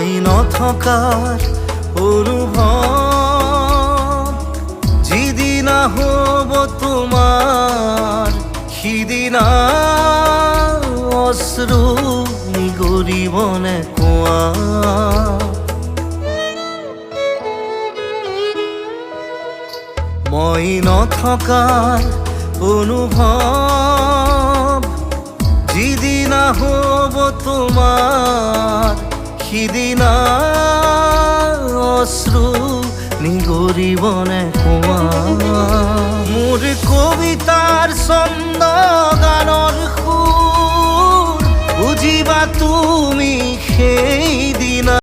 মই নথকাৰ অনুভৱ যিদিনা হ'ব তোমাৰ সিদিনা অশ্ৰু নিগৰিবনে কোৱা মই নথকাৰ অনুভৱ যিদিনা হ'ব তোমাৰ সিদিনা অশ্ৰু নিগৰিবনে কোৱা মোৰ কবিতাৰ ছন্দ গানৰ সুৰ বুজিবা তুমি সেইদিনা